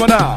Mona.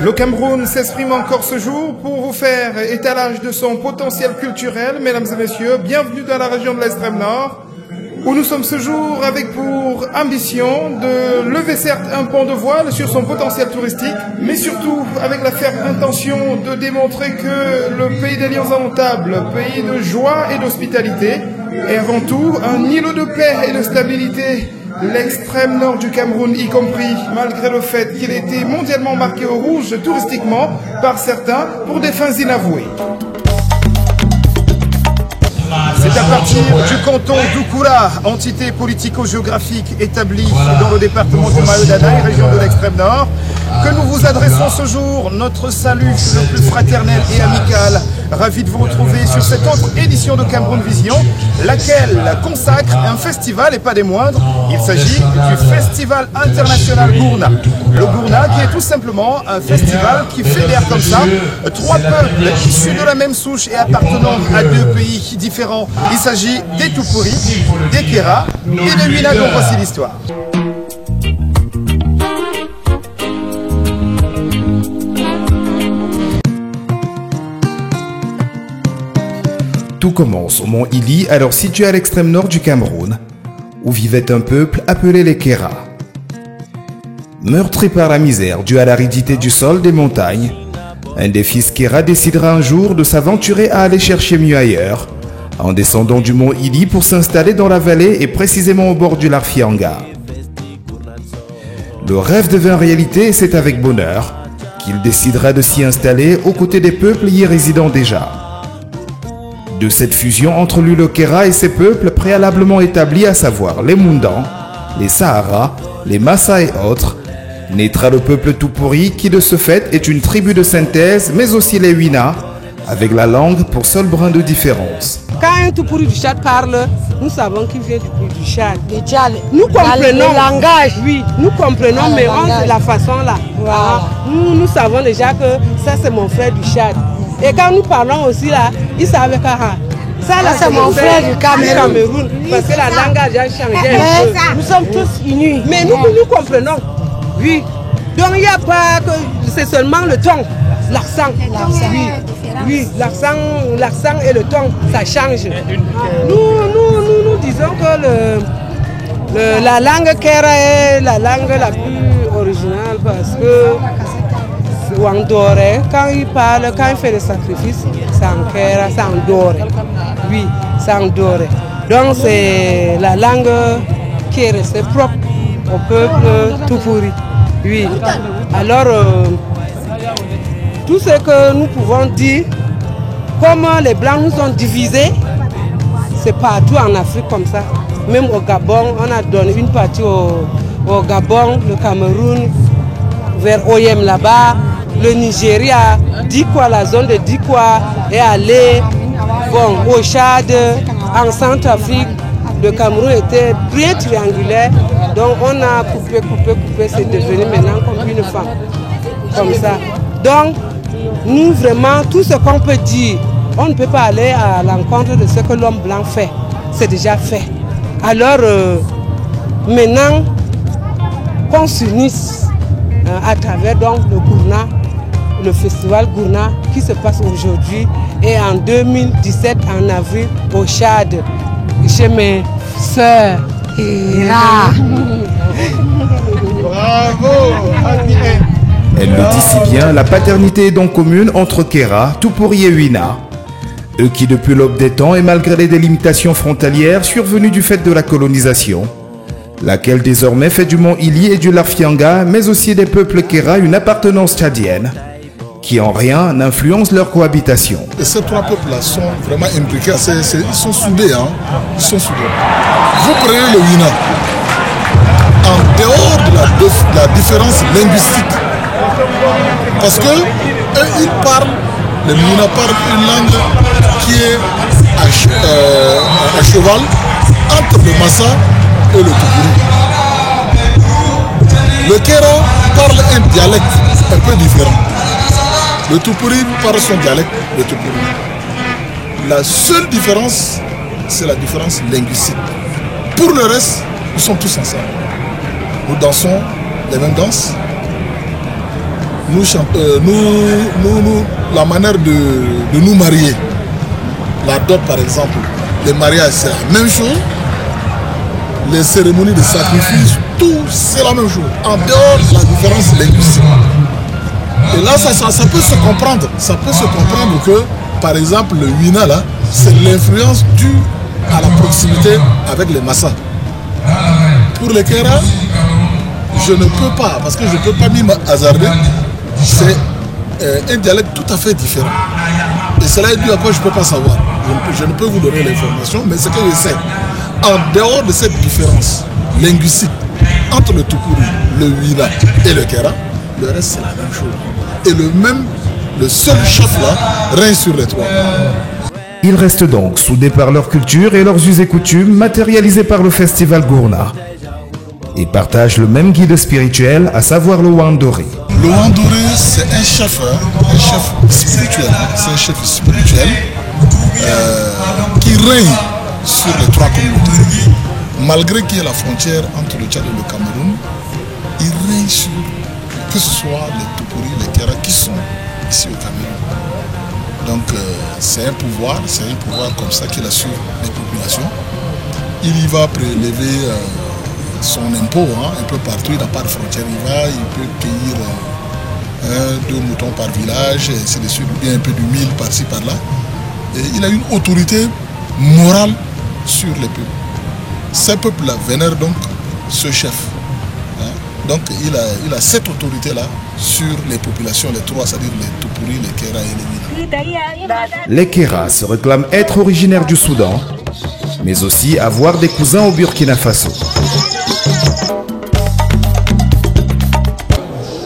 Le Cameroun s'exprime encore ce jour pour vous faire étalage de son potentiel culturel. Mesdames et messieurs, bienvenue dans la région de l'Extrême Nord, où nous sommes ce jour avec pour ambition de lever certes un pont de voile sur son potentiel touristique, mais surtout avec la ferme intention de démontrer que le pays des lions indomptables, pays de joie et d'hospitalité, est avant tout un îlot de paix et de stabilité. L'extrême nord du Cameroun y compris, malgré le fait qu'il ait été mondialement marqué au rouge touristiquement par certains pour des fins inavouées. C'est à partir du canton d'Oukoula, entité politico-géographique établie dans le département du Mayo-Dadaï, région de l'extrême nord, que nous vous adressons ce jour notre salut le plus fraternel et amical. Ravi de vous retrouver sur cette autre édition de Cameroun Vision, laquelle consacre un festival et pas des moindres. Il s'agit du Festival International Gourna. Le Gourna qui est tout simplement un festival qui fédère comme ça trois peuples issus de la même souche et appartenant à deux pays différents. Il s'agit des Toupouris, des Kera et des Mina, dont voici l'histoire. Tout commence au mont Ili, alors situé à l'extrême nord du Cameroun, où vivait un peuple appelé les Kera. Meurtri par la misère due à l'aridité du sol des montagnes, un des fils Kera décidera un jour de s'aventurer à aller chercher mieux ailleurs, en descendant du mont Ili pour s'installer dans la vallée et précisément au bord du Larfianga. Le rêve devint réalité et c'est avec bonheur qu'il décidera de s'y installer aux côtés des peuples y résidant déjà. De cette fusion entre lui le Kera et ses peuples préalablement établis, à savoir les Mundans, les Sahara, les Massa et autres, naîtra le peuple Toupuri qui de ce fait est une tribu de synthèse, mais aussi les Wina, avec la langue pour seul brin de différence. Quand un Toupuri du Tchad parle, nous savons qu'il vient du Tchad. Nous comprenons le langage, oui, nous comprenons, mais on de la façon là. Voilà. Nous savons déjà que ça c'est mon frère du Tchad. Et quand nous parlons aussi là, ils savent que Ça là, c'est mon frère du Cameroun. Parce que la langue a déjà changé un peu. Nous sommes tous unis. Mais nous comprenons. Oui. Donc il n'y a pas que c'est seulement le ton, l'accent. Oui, l'accent et le ton, ça change. Nous disons que la langue Kera est la langue la plus originale parce que Wandore, quand il parle, quand il fait le sacrifice, c'est en Kera, c'est en Dore. Oui, c'est en Dore. Donc c'est la langue qui est restée propre au peuple Tupuri. Oui. Alors, tout ce que nous pouvons dire, comme les Blancs nous ont divisés, c'est partout en Afrique comme ça. Même au Gabon, on a donné une partie au Gabon, le Cameroun, vers Oyem là-bas, le Nigeria, Dikwa, la zone de Dikwa est allée au Tchad, en Centrafrique. Le Cameroun était bien triangulaire, donc on a coupé, c'est devenu maintenant comme une femme, comme ça. Donc, nous vraiment, tout ce qu'on peut dire, on ne peut pas aller à l'encontre de ce que l'homme blanc fait, c'est déjà fait. Alors, maintenant, qu'on s'unisse à travers donc, le Gourna, le festival Gourna qui se passe aujourd'hui et en 2017, en avril, au Tchad, chez mes sœurs. Bravo. Elle le dit si bien, la paternité est donc commune entre Kera, Tupuri et Wina. Eux qui depuis l'aube des temps et malgré les délimitations frontalières survenues du fait de la colonisation, laquelle désormais fait du mont Ili et du Larfianga, mais aussi des peuples Kera une appartenance tchadienne, qui en rien n'influence leur cohabitation. Et ces trois peuples-là sont vraiment imbriqués, ils sont soudés, hein? Ils sont soudés. Vous prenez le Wina, en dehors de la différence linguistique, parce que eux, ils parlent, les Wina parlent une langue qui est à cheval entre le Massa et le Tupuri. Le Kera parle un dialecte un peu différent. Le Tupuri parle son dialecte, le Tupuri. La seule différence, c'est la différence linguistique. Pour le reste, nous sommes tous ensemble. Nous dansons les mêmes danses. Nous chantons, la manière de nous marier. La dot par exemple, les mariages c'est la même chose. Les cérémonies de sacrifice, tout c'est la même chose. En dehors de la différence linguistique. Et là, ça peut se comprendre. Ça peut se comprendre que, par exemple, le Wina, là, c'est l'influence due à la proximité avec les Massa. Pour les Kera, je ne peux pas, parce que je ne peux pas m'y hasarder. C'est un dialecte tout à fait différent. Et cela est dû à quoi je ne peux pas savoir. Je ne peux vous donner l'information, mais ce que je sais, en dehors de cette différence linguistique entre le Tupuri, le Wina et le Kera, le reste c'est la même chose. Et le seul chef là règne sur les trois. Ils restent donc soudés par leur culture et leurs us et coutumes matérialisés par le festival Gourna. Ils partagent le même guide spirituel, à savoir le Wandore. Le Wandore c'est un chef spirituel. C'est un chef spirituel qui règne sur les trois communautés. Malgré qu'il y ait la frontière entre le Tchad et le Cameroun, il règne sur que ce soit les Tupuri, les Kera qui sont ici au Cameroun. Donc c'est un pouvoir comme ça qu'il assure les populations. Il y va prélever son impôt un peu partout, il n'a pas de frontière, il peut cueillir 2 moutons par village, et ainsi de suite, ou bien un peu du mil par-ci par-là. Et il a une autorité morale sur les peuples. Ces peuples-là vénèrent donc ce chef. Donc il a cette autorité-là sur les populations, les trois, c'est-à-dire les Tupuri, les Kera et les Wina. Les Kera se réclament être originaires du Soudan, mais aussi avoir des cousins au Burkina Faso.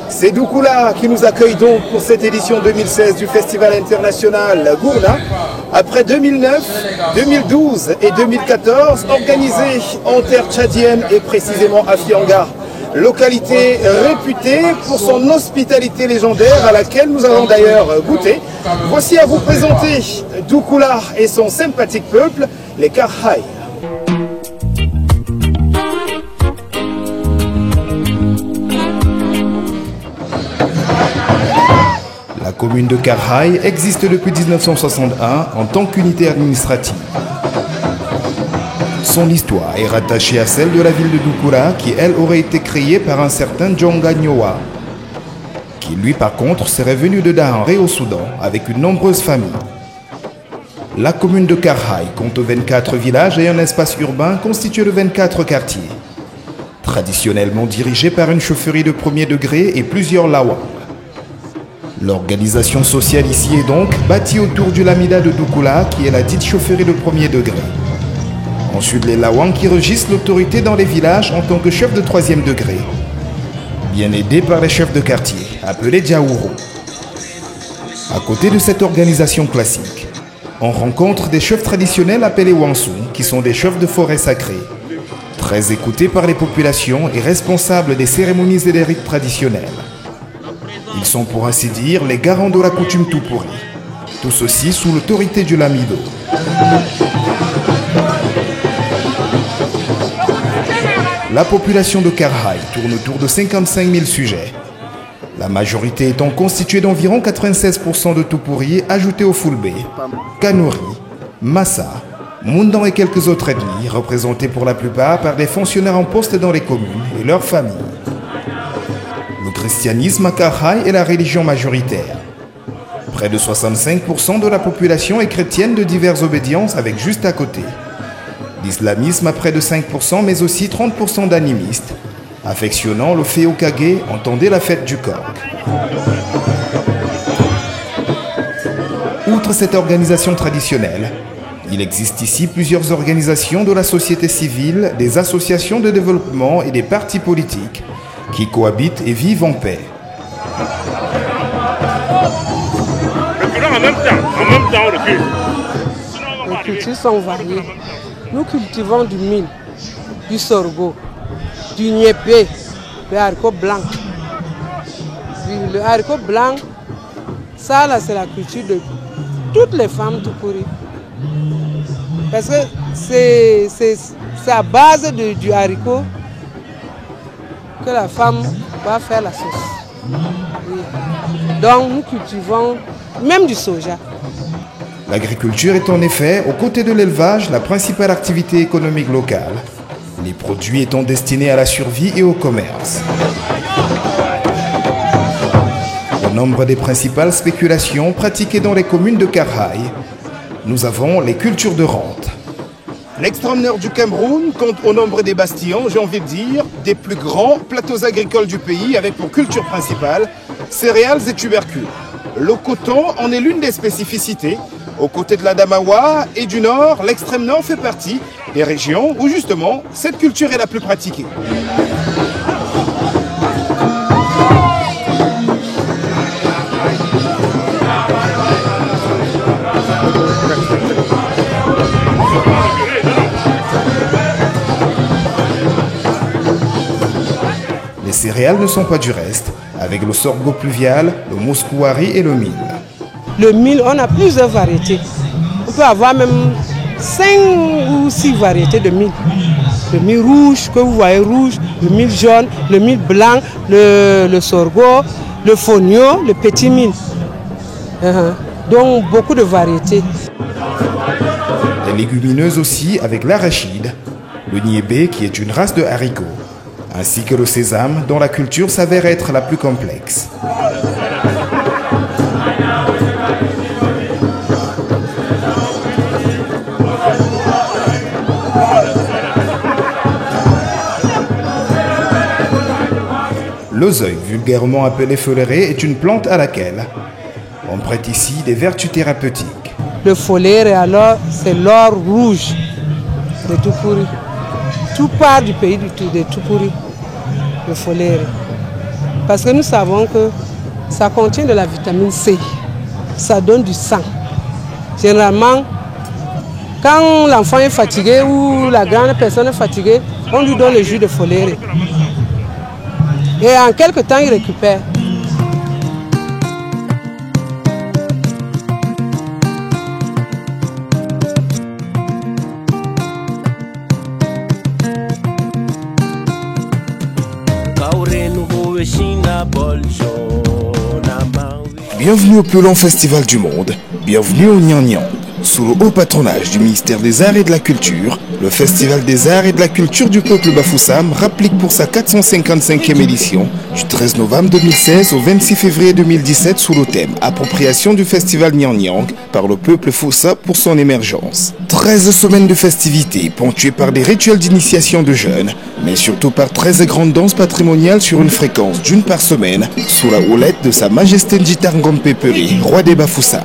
C'est Doukoula qui nous accueille donc pour cette édition 2016 du Festival international Gourna. Après 2009, 2012 et 2014, organisé en terre tchadienne et précisément à Fianga. localité réputée pour son hospitalité légendaire à laquelle nous avons d'ailleurs goûté. Voici à vous présenter Doukoula et son sympathique peuple, les Karhaï. La commune de Karhaï existe depuis 1961 en tant qu'unité administrative. Son histoire est rattachée à celle de la ville de Doukoula qui, elle, aurait été créée par un certain Djonga Nyoa, qui, lui, par contre, serait venu de Dahanré au Soudan avec une nombreuse famille. La commune de Karhaï compte 24 villages et un espace urbain constitué de 24 quartiers, traditionnellement dirigés par une chaufferie de premier degré et plusieurs lawang. L'organisation sociale ici est donc bâtie autour du Lamida de Doukoula qui est la dite chaufferie de premier degré. Ensuite, les lawang qui régissent l'autorité dans les villages en tant que chefs de troisième degré, bien aidés par les chefs de quartier, appelés Djaouro. À côté de cette organisation classique, on rencontre des chefs traditionnels appelés Wansung, qui sont des chefs de forêt sacrés, très écoutés par les populations et responsables des cérémonies et des rites traditionnels. Ils sont pour ainsi dire les garants de la coutume Tupuri, tout ceci sous l'autorité du Lamido. La population de Karhaï tourne autour de 55 000 sujets, la majorité étant constituée d'environ 96% de Tupuri ajoutés au Fulbe, Kanuri, Massa, Mundan et quelques autres ethnies, représentées pour la plupart par des fonctionnaires en poste dans les communes et leurs familles. Le christianisme à Karhaï est la religion majoritaire. Près de 65% de la population est chrétienne de diverses obédiences avec juste à côté. L'islamisme à près de 5%, mais aussi 30% d'animistes, affectionnant le Féokage, entendez la fête du coq. Outre cette organisation traditionnelle, il existe ici plusieurs organisations de la société civile, des associations de développement et des partis politiques qui cohabitent et vivent en paix. Les cultures sont variées. Nous cultivons du mil, du sorgho, du niépé, le haricot blanc. Le haricot blanc, ça là c'est la culture de toutes les femmes Tupuri. Parce que c'est à base du haricot que la femme va faire la sauce. Oui. Donc nous cultivons même du soja. L'agriculture est en effet, aux côtés de l'élevage, la principale activité économique locale, les produits étant destinés à la survie et au commerce. Au nombre des principales spéculations pratiquées dans les communes de Karhaï, nous avons les cultures de rente. L'extrême nord du Cameroun compte au nombre des bastillons, j'ai envie de dire, des plus grands plateaux agricoles du pays avec pour culture principale céréales et tubercules. Le coton en est l'une des spécificités. Aux côtés de l'Adamawa et du Nord, l'extrême Nord fait partie des régions où justement cette culture est la plus pratiquée. Les céréales ne sont pas du reste, avec le sorgho pluvial, le mouskouari et le mil. Le mil, on a plusieurs variétés. On peut avoir même 5 ou 6 variétés de mil. Le mil rouge, que vous voyez rouge, le mil jaune, le mil blanc, le sorgho, le fonio, le petit mil. Donc beaucoup de variétés. Les légumineuses aussi avec l'arachide, le niébé qui est une race de haricots, ainsi que le sésame dont la culture s'avère être la plus complexe. L'oseille, vulgairement appelée foléré, est une plante à laquelle on prête ici des vertus thérapeutiques. Le foléré, alors, c'est l'or rouge de Tupuri. Tout part du pays de Tupuri, le foléré. Parce que nous savons que ça contient de la vitamine C. Ça donne du sang. Généralement, quand l'enfant est fatigué ou la grande personne est fatiguée, on lui donne le jus de foléré. Et en quelque temps, ils récupèrent. Bienvenue au plus long festival du monde, bienvenue au Niang Niang. Sous le haut patronage du ministère des Arts et de la Culture, le Festival des Arts et de la Culture du peuple Bafoussam rapplique pour sa 455e édition du 13 novembre 2016 au 26 février 2017 sous le thème « Appropriation du Festival Niang Niang par le peuple Foussa pour son émergence ». 13 semaines de festivités ponctuées par des rituels d'initiation de jeunes, mais surtout par 13 grandes danses patrimoniales sur une fréquence d'une par semaine sous la houlette de Sa Majesté Njitar Ngom Peperi, roi des Bafoussam.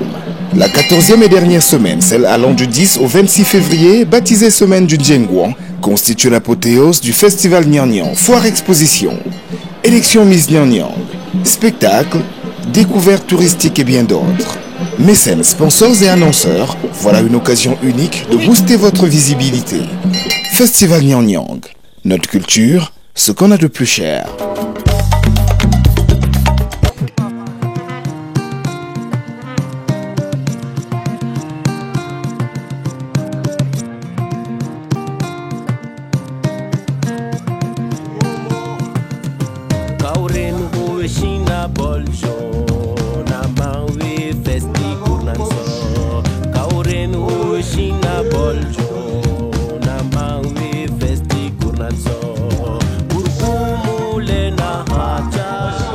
La 14e et dernière semaine, celle allant du 10 au 26 février, baptisée Semaine du Djengouan, constitue l'apothéose du Festival Niang Niang, foire exposition, élection Miss Niang Niang, spectacle, découvertes touristiques et bien d'autres. Mécènes, sponsors et annonceurs, voilà une occasion unique de booster votre visibilité. Festival Niang Niang, notre culture, ce qu'on a de plus cher.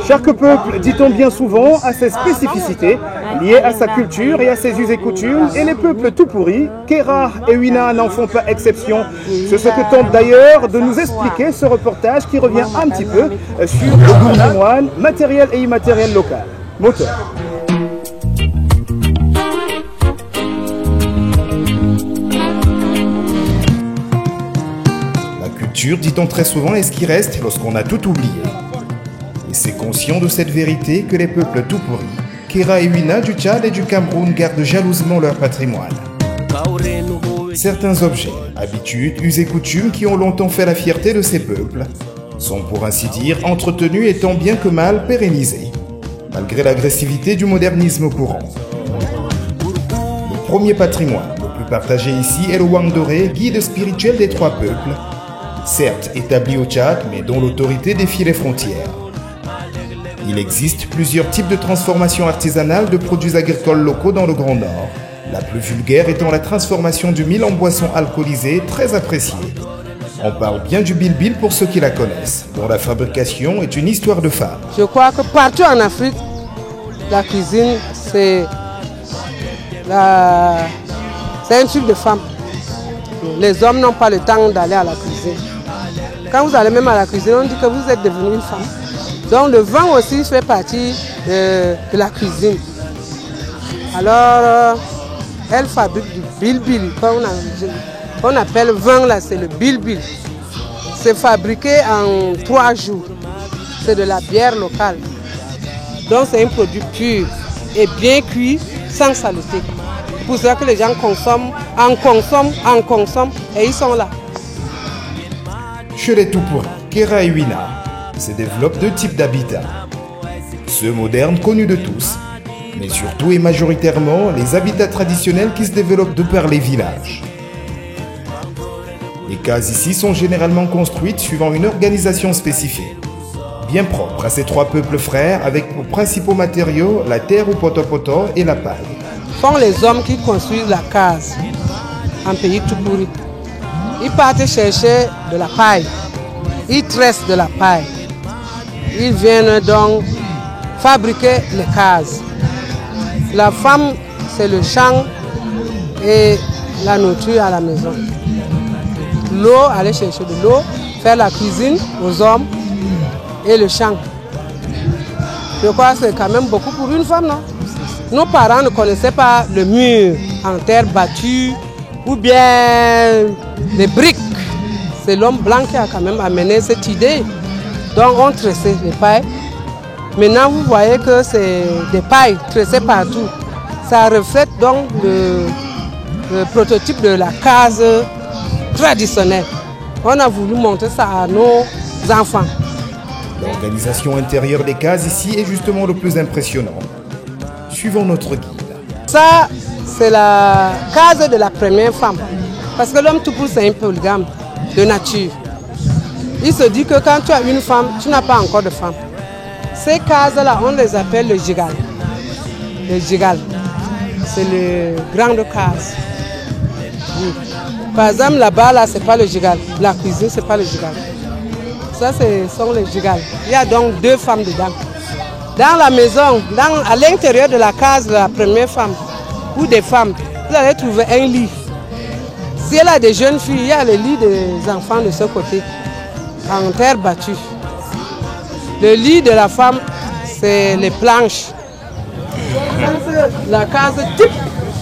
Chaque peuple, dit-on bien souvent, a ses spécificités liées à sa culture et à ses us et coutumes, et les peuples tout pourris, Kera et Wina n'en font pas exception. C'est ce que tente d'ailleurs de nous expliquer ce reportage qui revient un petit peu sur le patrimoine matériel et immatériel local. Moteur. La culture, dit-on très souvent, est ce qui reste lorsqu'on a tout oublié. C'est conscient de cette vérité que les peuples tout pourris, Kera et Wina du Tchad et du Cameroun, gardent jalousement leur patrimoine. Certains objets, habitudes, us et coutumes qui ont longtemps fait la fierté de ces peuples sont pour ainsi dire entretenus et tant bien que mal pérennisés, malgré l'agressivité du modernisme courant. Le premier patrimoine, le plus partagé ici, est le Wang Doré, guide spirituel des trois peuples, certes établi au Tchad, mais dont l'autorité défie les frontières. Il existe plusieurs types de transformation artisanale de produits agricoles locaux dans le Grand Nord, la plus vulgaire étant la transformation du mil en boisson alcoolisée, très appréciée. On parle bien du bilbil pour ceux qui la connaissent, dont la fabrication est une histoire de femme. Je crois que partout en Afrique, la cuisine, c'est un truc de femme. Les hommes n'ont pas le temps d'aller à la cuisine. Quand vous allez même à la cuisine, on dit que vous êtes devenu une femme. Donc le vin aussi fait partie de la cuisine. Alors, elle fabrique du bilbil, qu'on appelle vin là, c'est le bilbil. C'est fabriqué en 3 jours. C'est de la bière locale. Donc c'est un produit pur et bien cuit, sans saleté. C'est pour ça que les gens consomment, en consomment et ils sont là. Chez les tout-pourris, Kera et Wina se développent 2 types d'habitats. Ceux modernes connus de tous, mais surtout et majoritairement les habitats traditionnels qui se développent de par les villages. Les cases ici sont généralement construites suivant une organisation spécifique, bien propre à ces 3 peuples frères avec pour principaux matériaux la terre ou poto-poto et la paille. Ce sont les hommes qui construisent la case en pays tout pourri. Ils partent chercher de la paille, ils tressent de la paille. Ils viennent donc fabriquer les cases. La femme, c'est le champ et la nourriture à la maison. L'eau, aller chercher de l'eau, faire la cuisine aux hommes et le champ. Je crois que c'est quand même beaucoup pour une femme, non? Nos parents ne connaissaient pas le mur en terre battue ou bien les briques. C'est l'homme blanc qui a quand même amené cette idée. Donc on tressait les pailles. Maintenant vous voyez que c'est des pailles tressées partout. Ça reflète donc le prototype de la case traditionnelle. On a voulu montrer ça à nos enfants. L'organisation intérieure des cases ici est justement le plus impressionnant. Suivons notre guide. Ça, c'est la case de la première femme. Parce que l'homme tout pour c'est un polygame de nature. Il se dit que quand tu as une femme, tu n'as pas encore de femme. Ces cases-là, on les appelle le jigal. Le jigal, c'est le grand case. Oui. Par exemple, là-bas, là, c'est pas le jigal. La cuisine, c'est pas le jigal. Ça, ce sont les jigal. Il y a donc 2 femmes dedans. Dans la maison, à l'intérieur de la case de la première femme, ou des femmes, vous allez trouver un lit. Si elle a des jeunes filles, il y a le lit des enfants de ce côté, en terre battue. Le lit de la femme, c'est les planches. La case type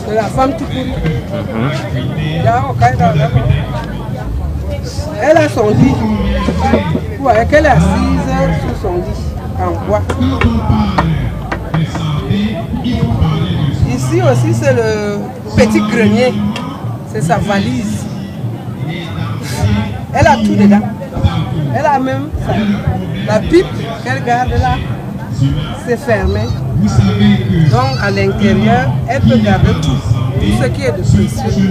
de la femme tout court. Elle a son lit. Vous voyez qu'elle est assise sur son lit, en bois. Ici aussi, c'est le petit grenier. C'est sa valise. Elle a tout dedans. Elle a même la pipe qu'elle garde là. C'est fermé. Donc à l'intérieur, elle peut garder tout ce qui est de précieux.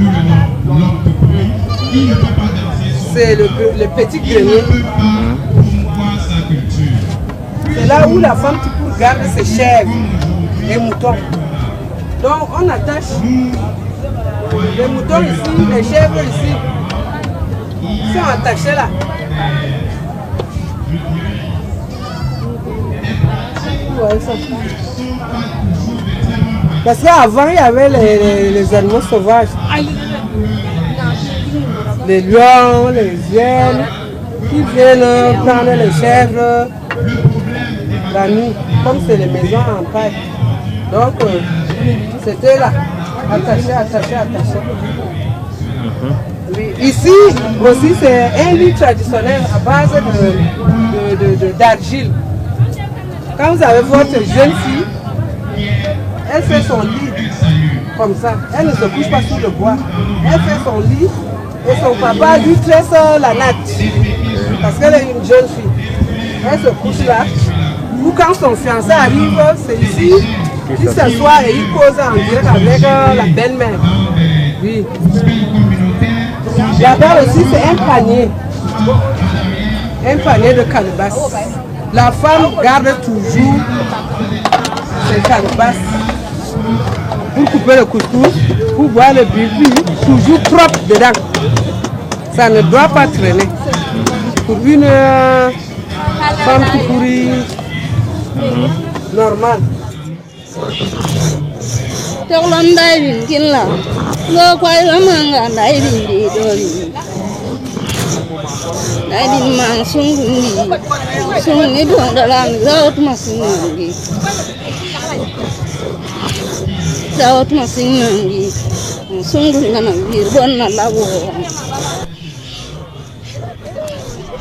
C'est le petit grenier. C'est là où la femme pour garder ses chèvres et moutons. Donc on attache les moutons ici, les chèvres ici. Ils sont attachés là. Parce qu'avant, il y avait les animaux sauvages. Les lions, les hyènes, qui viennent prendre les chèvres la nuit, comme c'est les maisons en paille. Donc, c'était là, attaché. Oui. Ici aussi, c'est un lit traditionnel à base d'argile. Quand vous avez votre jeune fille, elle fait son lit comme ça. Elle ne se couche pas sous le bois. Elle fait son lit et son papa lui tresse la natte. Parce qu'elle est une jeune fille. Elle se couche là. Ou quand son fiancé arrive, c'est ici. Il s'assoit et il cause en direct avec la belle-mère. Oui. Là-bas aussi, c'est un panier. Un panier de calebasses. La femme garde toujours ses calebasses pour couper le couscous, pour boire le bibi, toujours propre dedans. Ça ne doit pas traîner. Pour une femme qui pourrit normale.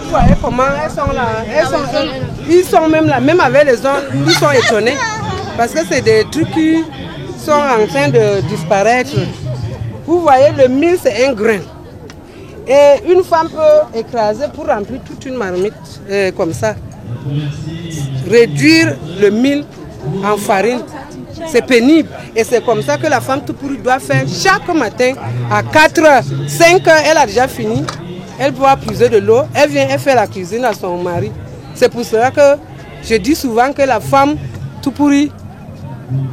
Vous voyez comment elles sont là. Ils sont même là, même avec les hommes, ils sont étonnés. Parce que c'est des trucs qui sont en train de disparaître. Vous voyez, le mil, c'est un grain. Et une femme peut écraser pour remplir toute une marmite comme ça. Réduire le mil en farine, c'est pénible. Et c'est comme ça que la femme tout pourri doit faire chaque matin à 4h, 5h, elle a déjà fini. Elle doit puiser de l'eau, elle vient, elle fait la cuisine à son mari. C'est pour cela que je dis souvent que la femme tout pourri,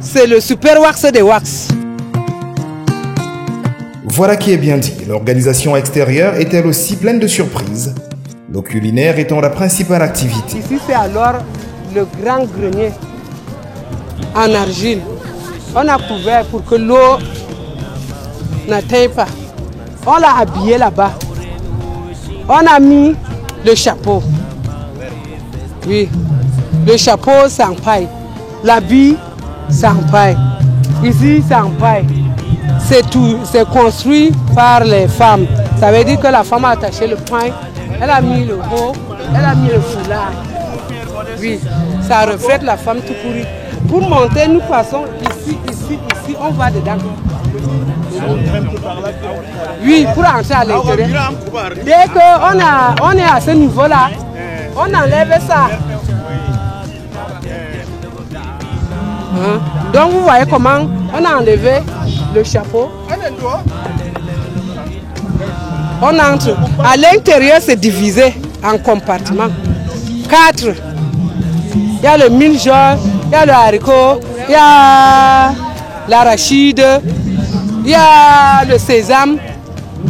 c'est le super wax des wax. Voilà qui est bien dit. L'organisation extérieure est elle aussi pleine de surprises. L'eau culinaire étant la principale activité. Ici, c'est alors le grand grenier en argile. On a couvert pour que l'eau n'atteigne pas. On l'a habillé là-bas. On a mis le chapeau. Oui, le chapeau, c'est en paille. L'habit, c'est en paille. Ici, c'est en paille. C'est tout, c'est construit par les femmes. Ça veut dire que la femme a attaché le pain, elle a mis le haut, elle a mis le foulard. Oui, ça reflète la femme tout pourrie. Pour monter, nous passons ici, on va dedans. Oui, pour entrer à l'intérieur. Dès qu'on est à ce niveau-là, On enlève ça. Hein? Donc vous voyez comment on a enlevé le chapeau. On entre. À l'intérieur, c'est divisé en compartiments. 4. Il y a le mil jaune, il y a le haricot, il y a l'arachide, il y a le sésame,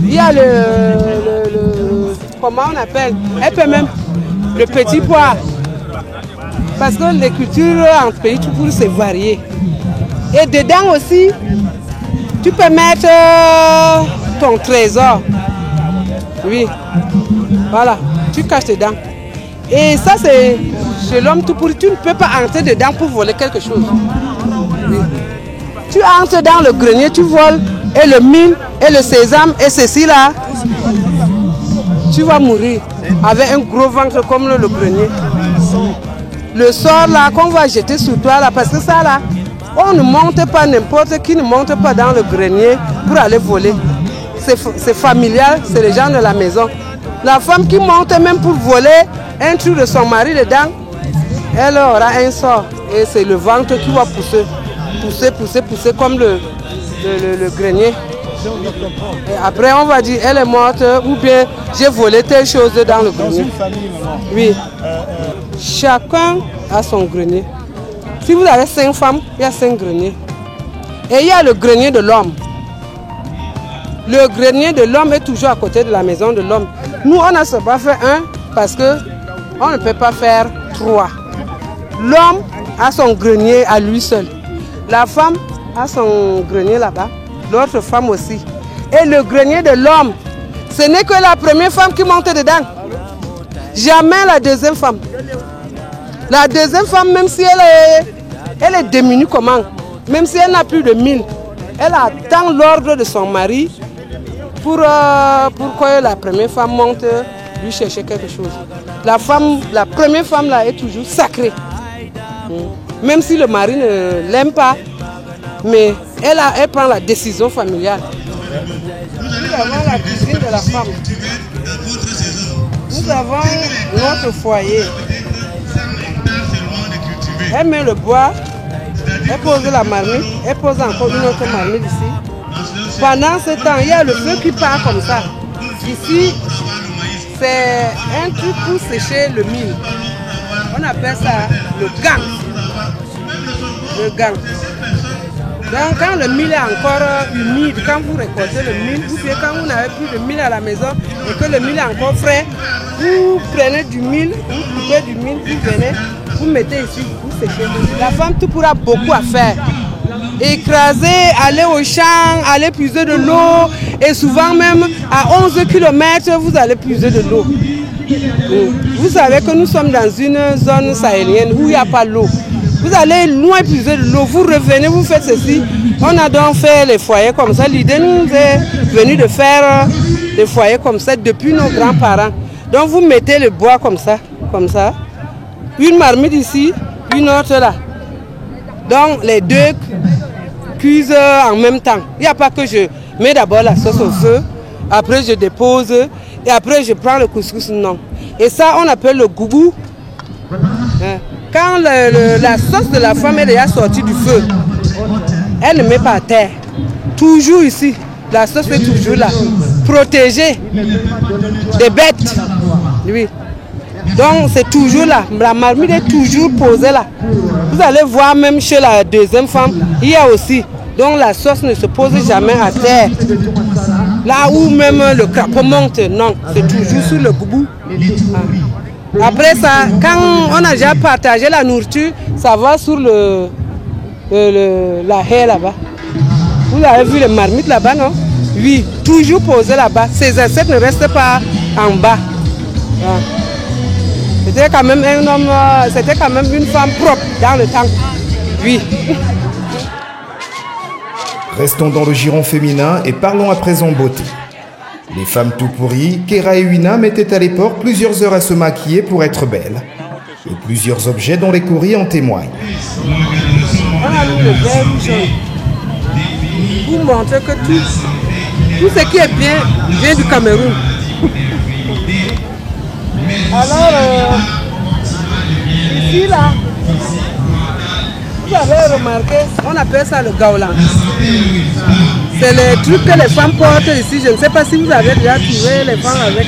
il y a comment on appelle, et puis même le petit pois. Parce que les cultures entre pays, tout pour c'est varié. Et dedans aussi, tu peux mettre ton trésor. Oui, voilà, tu caches dedans. Et ça, c'est chez l'homme tout pourri. Tu ne peux pas entrer dedans pour voler quelque chose. Oui. Tu entres dans le grenier, tu voles, et le mil, et le sésame, et ceci là, tu vas mourir avec un gros ventre comme le grenier. Le sort là qu'on va jeter sur toi là, parce que ça là, on ne monte pas, n'importe qui ne monte pas dans le grenier pour aller voler. C'est familial, c'est les gens de la maison. La femme qui monte même pour voler un truc de son mari dedans, elle aura un sort. Et c'est le ventre qui va pousser, pousser, pousser, pousser comme le grenier. Et après on va dire elle est morte ou bien j'ai volé telle chose dans le grenier. Oui. Chacun a son grenier. Si vous avez 5 femmes, il y a 5 greniers. Et il y a le grenier de l'homme. Le grenier de l'homme est toujours à côté de la maison de l'homme. Nous, on n'a pas fait 1 parce qu'on ne peut pas faire 3. L'homme a son grenier à lui seul. La femme a son grenier là-bas. L'autre femme aussi. Et le grenier de l'homme, ce n'est que la première femme qui monte dedans. Jamais la deuxième femme. La deuxième femme, même si elle est diminuée comment, même si elle n'a plus de 1000, elle attend l'ordre de son mari pour que la première femme monte lui chercher quelque chose. La première femme là est toujours sacrée. Même si le mari ne l'aime pas, mais elle prend la décision familiale. Nous avons la cuisine de la femme. Nous avons notre foyer. Elle met le bois, elle pose la marmite, elle pose encore une autre marmite ici. Pendant ce temps, il y a le feu qui part comme ça. Ici, c'est un truc pour sécher le mil. On appelle ça le gang. Le gang. Donc quand le mil est encore humide, quand vous récoltez le mil, ou bien quand vous n'avez plus de mil à la maison et que le mil est encore frais, vous prenez du mil, vous coupez du mil, vous venez, vous mettez ici, vous séchez. La femme tout pourra beaucoup à faire. Écraser, aller au champ, aller puiser de l'eau, et souvent même à 11 km, vous allez puiser de l'eau. Vous savez que nous sommes dans une zone sahélienne où il n'y a pas l'eau. Vous allez loin puiser de l'eau, vous revenez, vous faites ceci. On a donc fait les foyers comme ça. L'idée nous est venue de faire des foyers comme ça depuis nos grands-parents. Donc vous mettez le bois comme ça. Une marmite ici, une autre là. Donc les deux cuisent en même temps. Il n'y a pas que je mets d'abord la sauce au feu, après je dépose et après je prends le couscous, non. Et ça on appelle le goubou. Quand la sauce de la femme est déjà sortie du feu, elle ne met pas à terre. Toujours ici, la sauce est toujours là. Protégée des bêtes. Oui. Donc c'est toujours là. La marmite est toujours posée là. Vous allez voir même chez la deuxième femme, il y a aussi. Donc la sauce ne se pose jamais à terre. Là où même le crapaud monte, non, c'est toujours sur le goubou. Après ça, quand on a déjà partagé la nourriture, ça va sur la haie là-bas. Vous avez vu les marmites là-bas, non? Oui, toujours posées là-bas. Ces insectes ne restent pas en bas. C'était quand même un homme, c'était quand même une femme propre dans le temps. Oui. Restons dans le giron féminin et parlons à présent beauté. Les femmes tout pourries, Kera et Uina mettaient à l'époque plusieurs heures à se maquiller pour être belles. Et plusieurs objets dont les courriers en témoignent. On a mis le vert jaune pour montrer que tout ce qui est bien vient du Cameroun. Alors, Ici, là, vous avez remarqué, on appelle ça le gaolan. C'est les trucs que les femmes portent ici. Je ne sais pas si vous avez déjà trouvé les femmes avec...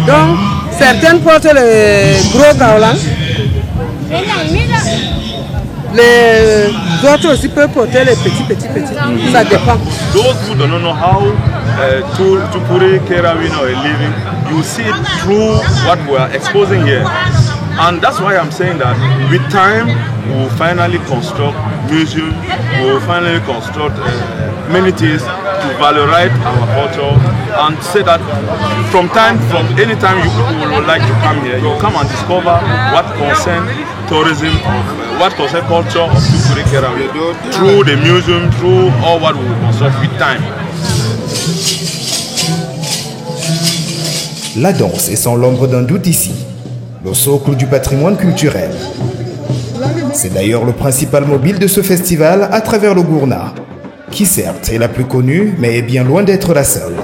Donc, certaines portent le gros gaolan. Les autres aussi peuvent porter les petits. Ça dépend. Those who don't know how Tupuri, Kera, Wina are living, you see it through what we are exposing here. And that's why I'm saying that with time, we will finally construct museums, we will finally construct amenities to valorize our culture and say that from any time you people would like to come here, you come and discover what concerns tourism, what concerns culture of Tupuri, Kera, through the museum, through all what we will construct with time. La danse est sans l'ombre d'un doute ici, le socle du patrimoine culturel. C'est d'ailleurs le principal mobile de ce festival à travers le Gourna, qui certes est la plus connue, mais est bien loin d'être la seule.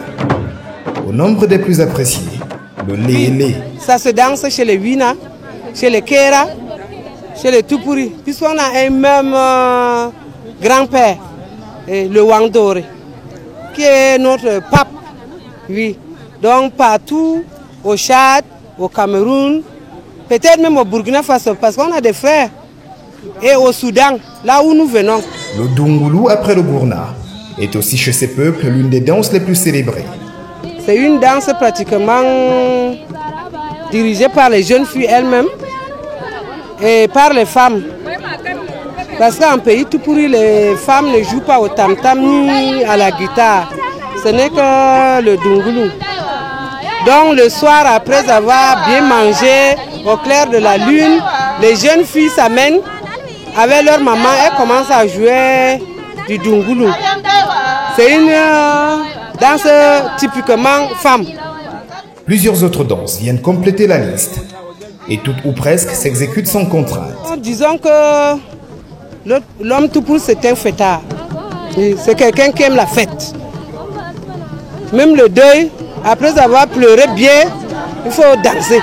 Au nombre des plus appréciés, le lélé. Ça se danse chez les Wina, chez les Kera, chez les Tupuri, puisqu'on a un même grand-père, le Wangdore, qui est notre pape, oui. Donc partout, au Tchad, au Cameroun, peut-être même au Burkina Faso, parce qu'on a des frères, et au Soudan, là où nous venons. Le Dungulu après le Gourna est aussi chez ces peuples l'une des danses les plus célébrées. C'est une danse pratiquement dirigée par les jeunes filles elles-mêmes et par les femmes. Parce qu'en pays Tupuri, les femmes ne jouent pas au tam-tam ni à la guitare. Ce n'est que le Dungulu. Donc le soir, après avoir bien mangé au clair de la lune, les jeunes filles s'amènent avec leur maman et commencent à jouer du Dungulu. C'est une danse typiquement femme. Plusieurs autres danses viennent compléter la liste. Et toutes ou presque s'exécutent sans contrainte. Disons que l'homme Tupuri, c'est un fêtard. C'est quelqu'un qui aime la fête. Même le deuil, après avoir pleuré bien, il faut danser.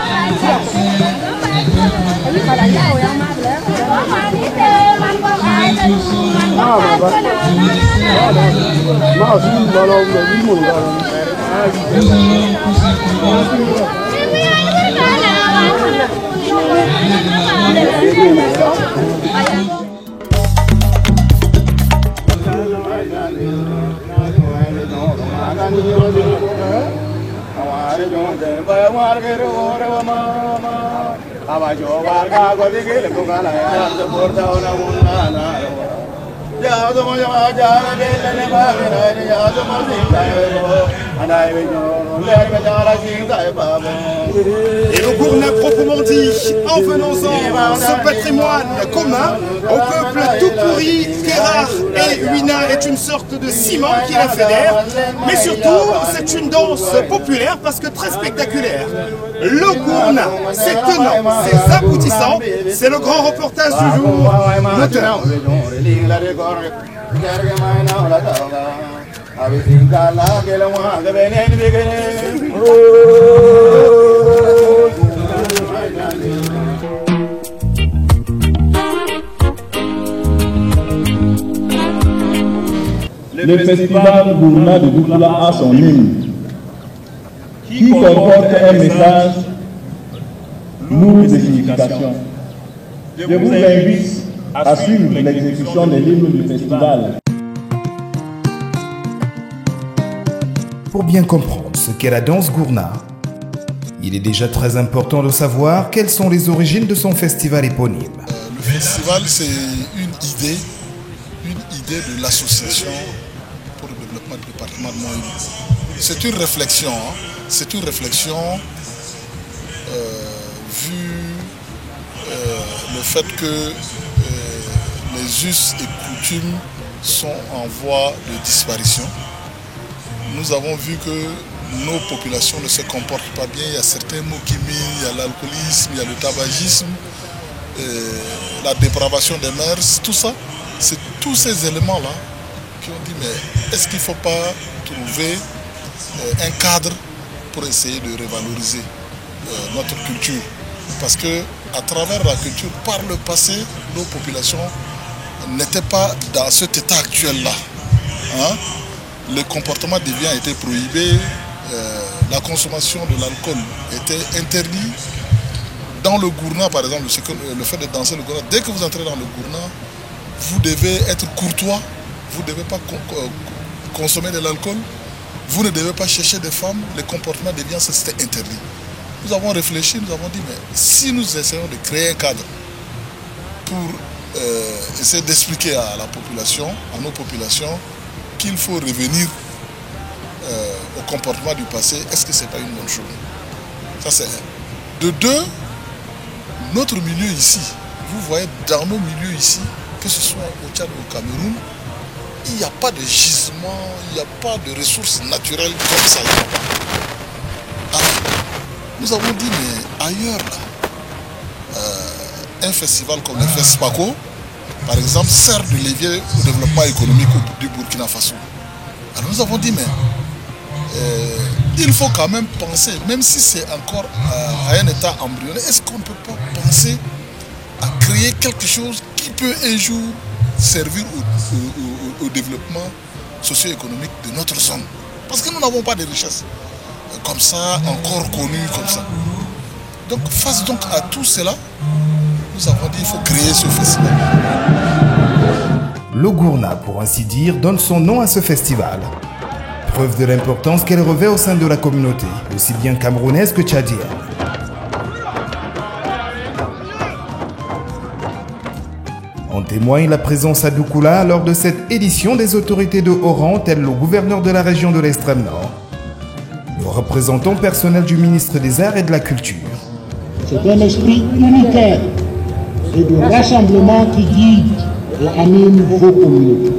Et le Gourna proprement dit, en venons-en, ce patrimoine commun au peuple Tupuri, Kera et Wina est une sorte de ciment qui les fédère, mais surtout c'est une danse populaire parce que très spectaculaire. Le Gourna, ses tenants, ses aboutissants, c'est le grand reportage du jour. Moteur. Le festival Gourna de Doukoula a son hymne qui comporte un message lourd de signification. Je vous invite à suivre l'exécution de l'hymne du festival. Pour bien comprendre ce qu'est la danse Gourna, il est déjà très important de savoir quelles sont les origines de son festival éponyme. Le festival, c'est une idée de l'association pour le développement du département de Moïse. C'est une réflexion, vu le fait que les us et coutumes sont en voie de disparition. Nous avons vu que nos populations ne se comportent pas bien. Il y a certains mots qui minent, il y a l'alcoolisme, il y a le tabagisme, la dépravation des mœurs, tout ça. C'est tous ces éléments-là qui ont dit, mais est-ce qu'il ne faut pas trouver un cadre pour essayer de revaloriser notre culture? Parce que à travers la culture, par le passé, nos populations n'étaient pas dans cet état actuel-là. Hein? Le comportement des biens était prohibé, la consommation de l'alcool était interdite. Dans le gourna, par exemple, le fait de danser le gourna, dès que vous entrez dans le gourna, vous devez être courtois, vous ne devez pas consommer de l'alcool, vous ne devez pas chercher des femmes, le comportement des biens, c'était interdit. Nous avons réfléchi, nous avons dit, mais si nous essayons de créer un cadre pour essayer d'expliquer à la population, à nos populations, qu'il faut revenir au comportement du passé, est-ce que ce n'est pas une bonne chose? Ça c'est un. De deux, notre milieu ici, vous voyez dans nos milieux ici, que ce soit au Tchad ou au Cameroun, il n'y a pas de gisement, il n'y a pas de ressources naturelles comme ça. Alors, nous avons dit, mais ailleurs, un festival comme le FESPACO, par exemple, sert de levier au développement économique du Burkina Faso. Alors nous avons dit, mais il faut quand même penser, même si c'est encore à un état embryonnaire, est-ce qu'on ne peut pas penser à créer quelque chose qui peut un jour servir au développement socio-économique de notre zone? Parce que nous n'avons pas de richesses comme ça, encore connues comme ça. Donc face donc à tout cela, nous avons dit qu'il faut créer ce festival. Le gourna, pour ainsi dire, donne son nom à ce festival. Preuve de l'importance qu'elle revêt au sein de la communauté, aussi bien camerounaise que tchadienne. En témoigne la présence à Doukoula lors de cette édition des autorités de haut rang, tels le gouverneur de la région de l'extrême nord, le représentant personnel du ministre des Arts et de la Culture. C'est un esprit unitaire et de rassemblement qui guide et anime vos communautés.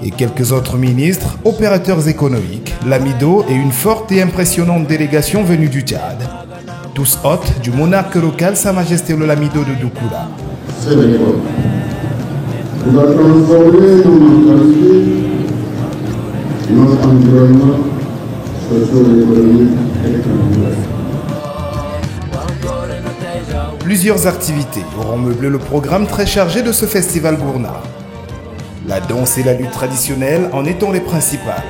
Et quelques autres ministres, opérateurs économiques, l'AMIDO et une forte et impressionnante délégation venue du Tchad. Tous hôtes du monarque local, Sa Majesté le Lamido de Doukoula. Sénégal, nous a transformé nos quartiers, notre environnement socio-économique et culturel. Plusieurs activités auront meublé le programme très chargé de ce festival gourna. La danse et la lutte traditionnelle en étant les principales.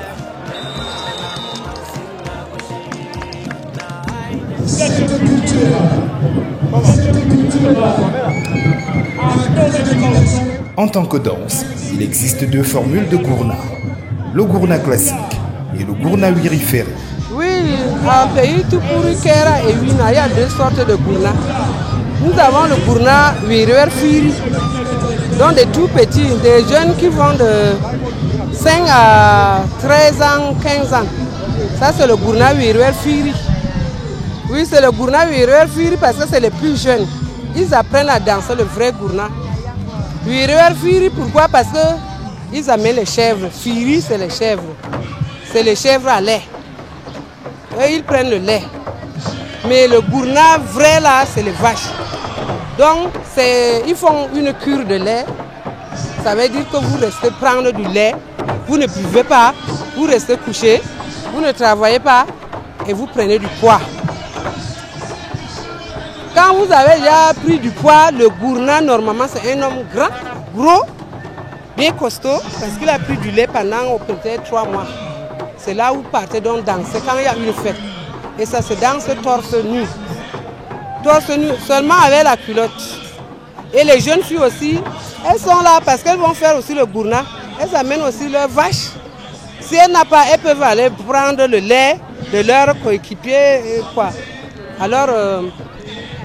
En tant que danse, il existe deux formules de gourna. Le gourna classique et le gourna wiriféré. Oui, en pays Tupuri, Kera et Wina, il y a deux sortes de gourna. Nous avons le gourna Wiriwer Firi, donc des tout petits, des jeunes qui vont de 5 à 13 ans, 15 ans. Ça c'est le gourna Wiriwer Firi. Oui, c'est le gourna Wiriwer Firi parce que c'est les plus jeunes. Ils apprennent à danser le vrai gourna. Wiriwer Firi, pourquoi? Parce qu'ils amènent les chèvres. Firi, c'est les chèvres. C'est les chèvres à lait. Et ils prennent le lait. Mais le gourna vrai là, c'est les vaches. Donc, ils font une cure de lait. Ça veut dire que vous restez prendre du lait, vous ne buvez pas, vous restez couché, vous ne travaillez pas et vous prenez du poids. Quand vous avez déjà pris du poids, le gourna, normalement, c'est un homme grand, gros, bien costaud, parce qu'il a pris du lait pendant peut-être 3 mois. C'est là où vous partez donc danser quand il y a une fête. Et ça se danse torse nu. Torse nu, seulement avec la culotte. Et les jeunes filles aussi, elles sont là parce qu'elles vont faire aussi le gourna. Elles amènent aussi leurs vaches. Si elles n'ont pas, elles peuvent aller prendre le lait de leur coéquipier. Alors,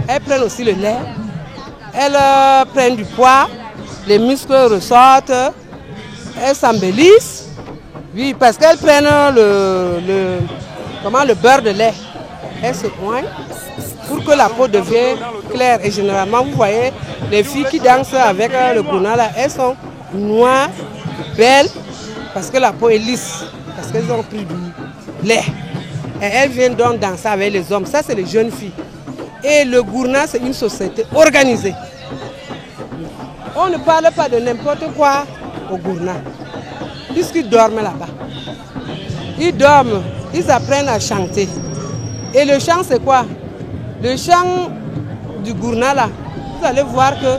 elles prennent aussi le lait. Elles prennent du poids. Les muscles ressortent. Elles s'embellissent. Oui, parce qu'elles prennent le beurre de lait. Elles se coignent pour que la peau devienne claire. Et généralement, vous voyez, les filles qui dansent avec le gourna, là, elles sont noires, belles, parce que la peau est lisse, parce qu'elles ont pris du lait. Et elles viennent donc danser avec les hommes. Ça, c'est les jeunes filles. Et le gourna, c'est une société organisée. On ne parle pas de n'importe quoi au gourna, puisqu'ils dorment là-bas. Ils dorment, ils apprennent à chanter. Et le chant, c'est quoi? Le chant du Gourna là, vous allez voir que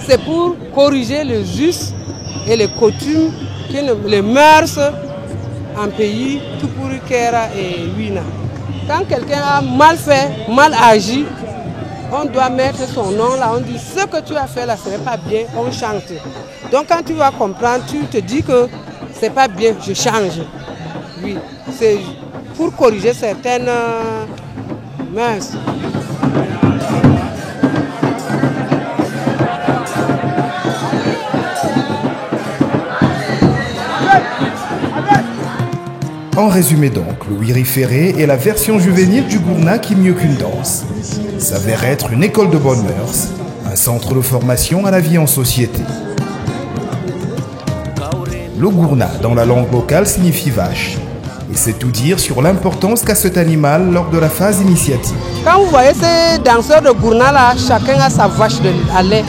c'est pour corriger les us et les coutumes, les mœurs en pays Tupuri, Kera et Wina. Quand quelqu'un a mal fait, mal agi, on doit mettre son nom là, on dit ce que tu as fait là, ce n'est pas bien, on chante. Donc quand tu vas comprendre, tu te dis que c'est pas bien, je change. Oui, c'est pour corriger certaines mœurs. En résumé donc, le Wiri Ferré est la version juvénile du Gourna qui, mieux qu'une danse, s'avère être une école de bonnes mœurs, un centre de formation à la vie en société. Le Gourna, dans la langue locale, signifie vache. Et c'est tout dire sur l'importance qu'a cet animal lors de la phase initiatique. Quand vous voyez ces danseurs de Gourna là, chacun a sa vache à lait.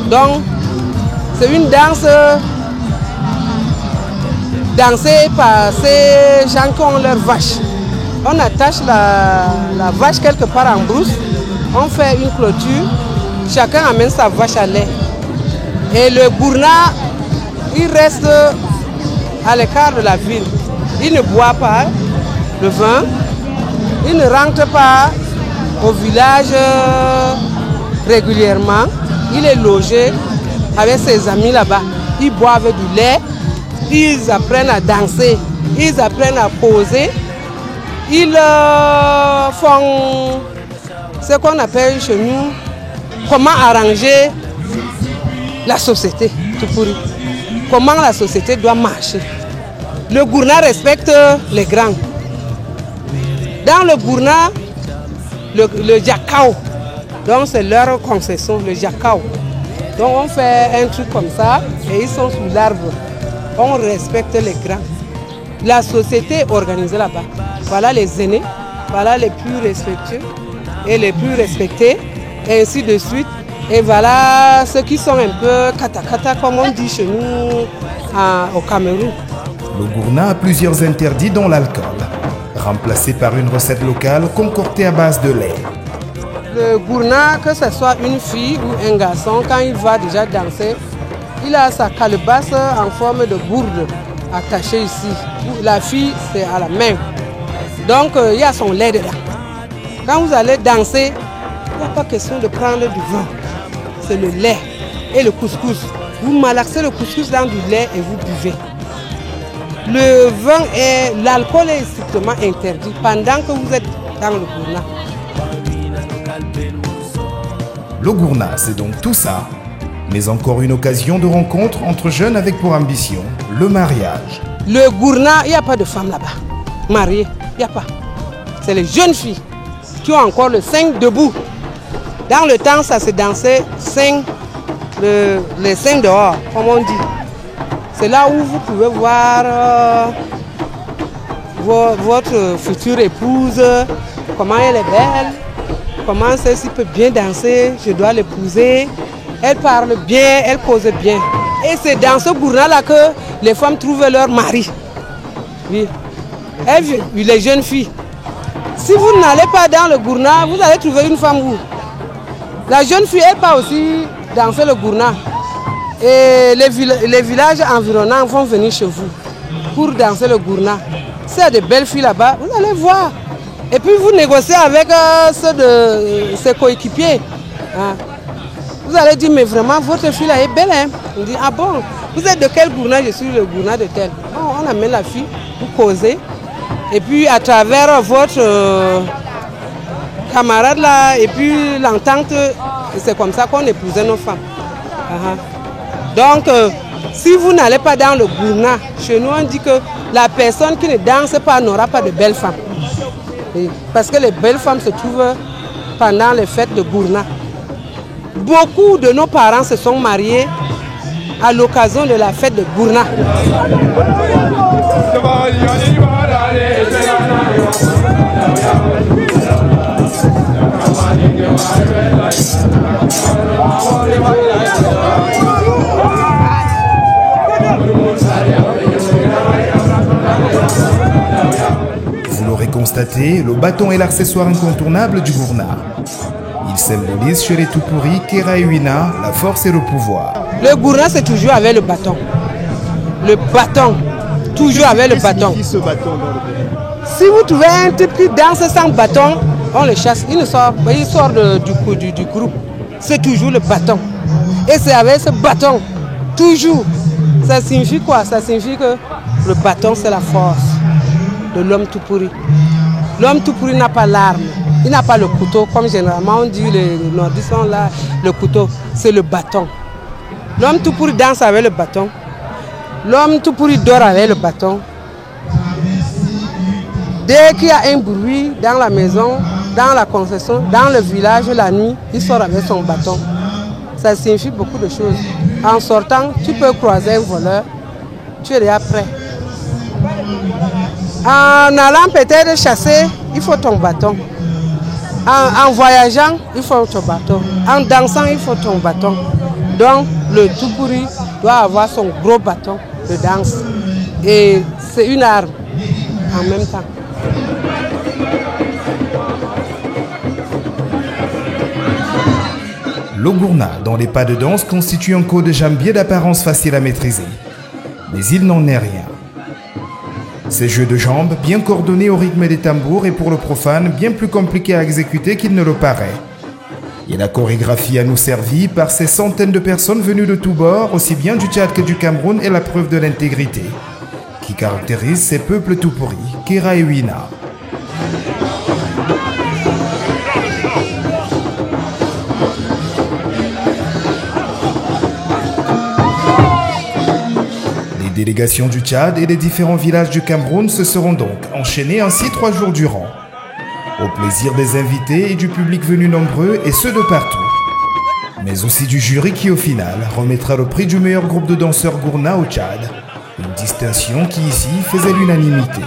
Donc, c'est une danse dansée par ces gens qui ont leur vache. On attache la vache quelque part en brousse, on fait une clôture, chacun amène sa vache à lait. Et le Gourna, il reste à l'écart de la ville. Il ne boit pas le vin, il ne rentre pas au village régulièrement. Il est logé avec ses amis là-bas. Ils boivent du lait, ils apprennent à danser, ils apprennent à poser. Ils font ce qu'on appelle chez nous comment arranger la société. Comment la société doit marcher. Le Gourna respecte les grands. Dans le Gourna, le Jakao, donc c'est leur concession, le Jakao. Donc on fait un truc comme ça et ils sont sous l'arbre. On respecte les grands. La société est organisée là-bas. Voilà les aînés, voilà les plus respectueux et les plus respectés, et ainsi de suite. Et voilà ceux qui sont un peu kata-kata, comme on dit chez nous au Cameroun. Le Gourna a plusieurs interdits dont l'alcool, remplacé par une recette locale concoctée à base de lait. Le Gourna, que ce soit une fille ou un garçon, quand il va déjà danser, il a sa calebasse en forme de gourde attachée ici. La fille, c'est à la main. Donc, il y a son lait dedans. Quand vous allez danser, il n'y a pas question de prendre du vin. C'est le lait et le couscous. Vous malaxez le couscous dans du lait et vous buvez. Le vin et l'alcool est strictement interdit pendant que vous êtes dans le Gourna. Le Gourna, c'est donc tout ça, mais encore une occasion de rencontre entre jeunes avec pour ambition le mariage. Le Gourna, il n'y a pas de femmes là-bas. Mariées, il n'y a pas. C'est les jeunes filles qui ont encore le 5 debout. Dans le temps, ça se dansait 5, les 5 dehors, comme on dit. C'est là où vous pouvez voir votre future épouse, comment elle est belle, comment celle-ci peut bien danser, je dois l'épouser. Elle parle bien, elle cause bien. Et c'est dans ce Gourna-là que les femmes trouvent leur mari. Oui. Les jeunes filles. Si vous n'allez pas dans le Gourna, vous allez trouver une femme où? La jeune fille, elle part aussi danser le Gourna. Et les villages environnants vont venir chez vous pour danser le Gourna. S'il y a de belles filles là-bas, vous allez voir. Et puis vous négociez avec ceux de ses coéquipiers. Hein. Vous allez dire, mais vraiment, votre fille là est belle. Hein? On dit, ah bon, vous êtes de quel Gourna? Je suis le Gourna de tel. Bon, on amène la fille, vous causez. Et puis à travers votre camarade là, et puis l'entente, c'est comme ça qu'on épousait nos femmes. Donc, si vous n'allez pas dans le Gourna, chez nous on dit que la personne qui ne danse pas n'aura pas de belles femmes. Et parce que les belles femmes se trouvent pendant les fêtes de Gourna. Beaucoup de nos parents se sont mariés à l'occasion de la fête de Gourna. Vous l'aurez constaté, le bâton est l'accessoire incontournable du Gourna. Il symbolise chez les Tupuri, Kera et Wina, la force et le pouvoir. Le gourna, c'est toujours avec le bâton. Le bâton. Toujours avec le bâton. Ce bâton dans le... Si vous trouvez un type qui danse sans bâton, on le chasse. Il sort du groupe. C'est toujours le bâton. Et c'est avec ce bâton, toujours. Ça signifie quoi? Ça signifie que le bâton, c'est la force de l'homme Tupuri. L'homme Tupuri n'a pas l'arme. Il n'a pas le couteau, comme généralement on dit, les nordistes sont là, le couteau, c'est le bâton. L'homme Tupuri danse avec le bâton. L'homme Tupuri dort avec le bâton. Dès qu'il y a un bruit dans la maison, dans la concession, dans le village, la nuit, il sort avec son bâton. Ça signifie beaucoup de choses. En sortant, tu peux croiser un voleur, tu es déjà prêt. En allant peut-être chasser, il faut ton bâton. En voyageant, il faut ton bâton. En dansant, il faut ton bâton. Donc, le Tupuri doit avoir son gros bâton de danse. Et c'est une arme en même temps. Le gourna, dans les pas de danse, constitue un code de jambier d'apparence facile à maîtriser. Mais il n'en est rien. Ces jeux de jambes, bien coordonnés au rythme des tambours, est pour le profane bien plus compliqué à exécuter qu'il ne le paraît. Et la chorégraphie à nous servie par ces centaines de personnes venues de tous bords, aussi bien du Tchad que du Cameroun, est la preuve de l'intégrité qui caractérise ces peuples Tupuri, Kera et Wina. Les délégations du Tchad et des différents villages du Cameroun se seront donc enchaînées ainsi 3 jours durant, au plaisir des invités et du public venu nombreux, et ceux de partout, mais aussi du jury qui au final remettra le prix du meilleur groupe de danseurs gourna au Tchad, une distinction qui ici faisait l'unanimité.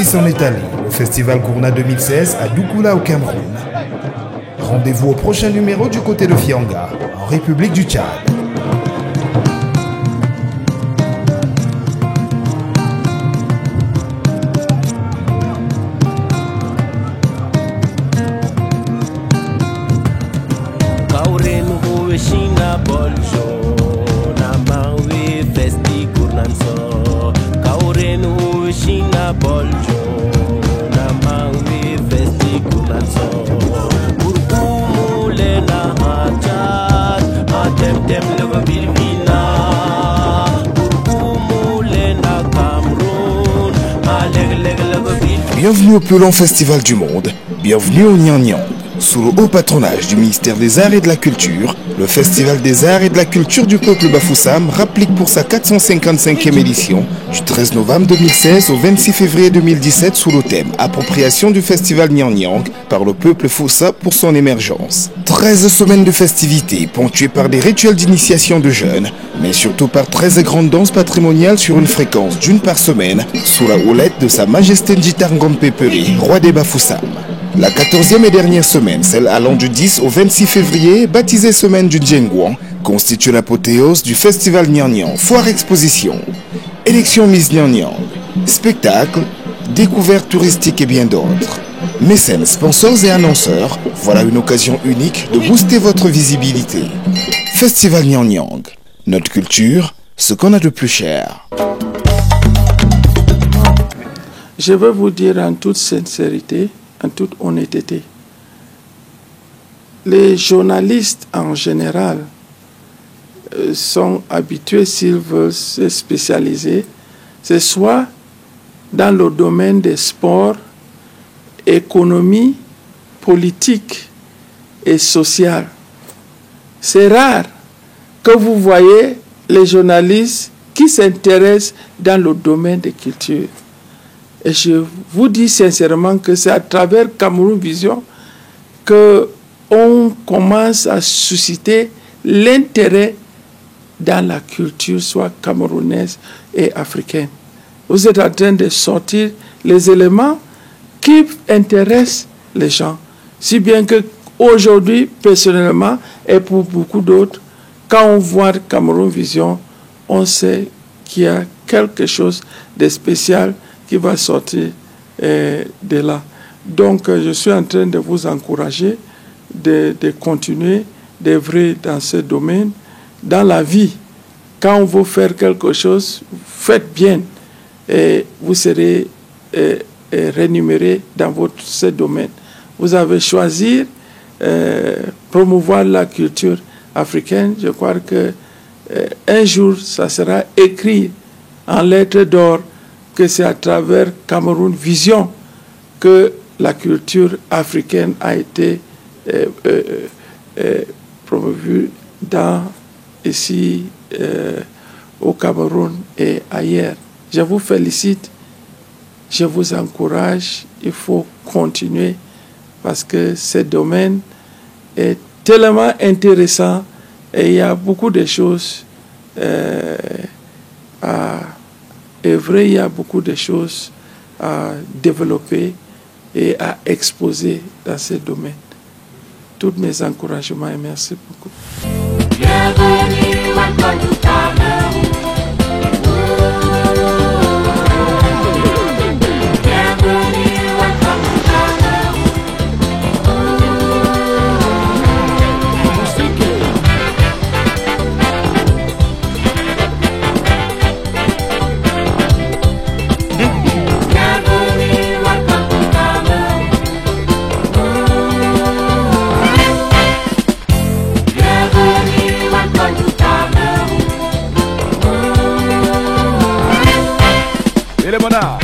s'en est allé, le festival Gourna 2016 à Doukoula au Cameroun. Rendez-vous au prochain numéro du côté de Fianga, en République du Tchad. Bienvenue au plus long festival du monde, bienvenue au Niang Niang. Sous le haut patronage du ministère des Arts et de la Culture, le Festival des Arts et de la Culture du peuple Bafoussam rapplique pour sa 455e édition du 13 novembre 2016 au 26 février 2017 sous le thème « Appropriation du Festival Niang Niang par le peuple Foussa pour son émergence ». 13 semaines de festivités ponctuées par des rituels d'initiation de jeunes, mais surtout par 13 grandes danses patrimoniales sur une fréquence d'une par semaine sous la houlette de Sa Majesté Njitar Ngom Peperi, roi des Bafoussam. La 14e et dernière semaine, celle allant du 10 au 26 février, baptisée semaine du Djengouan, constitue l'apothéose du festival Niang Niang, foire exposition, élection Miss Niang Niang, spectacle, découvertes touristiques et bien d'autres. Mécènes, sponsors et annonceurs, voilà une occasion unique de booster votre visibilité. Festival Niang Niang, notre culture, ce qu'on a de plus cher. Je veux vous dire en toute sincérité, en toute honnêteté, les journalistes en général sont habitués, s'ils veulent se spécialiser, c'est soit dans le domaine des sports, économie, politique et sociale. C'est rare que vous voyez les journalistes qui s'intéressent dans le domaine des cultures. Et je vous dis sincèrement que c'est à travers Cameroun Vision qu'on commence à susciter l'intérêt dans la culture, soit camerounaise et africaine. Vous êtes en train de sortir les éléments qui intéressent les gens. Si bien que aujourd'hui, personnellement, et pour beaucoup d'autres, quand on voit Cameroun Vision, on sait qu'il y a quelque chose de spécial qui va sortir de là. Donc, je suis en train de vous encourager de continuer d'œuvrer dans ce domaine. Dans la vie, quand on veut faire quelque chose, faites bien et vous serez rémunéré dans ce domaine. Vous avez choisi promouvoir la culture africaine. Je crois que un jour, ça sera écrit en lettres d'or que c'est à travers Cameroun Vision que la culture africaine a été promue ici au Cameroun et ailleurs. Je vous félicite, je vous encourage, il faut continuer parce que ce domaine est tellement intéressant et il y a beaucoup de choses à œuvrer, il y a beaucoup de choses à développer et à exposer dans ce domaine. Tous mes encouragements et merci beaucoup. Bienvenue à Cameroun. Ele Bonar.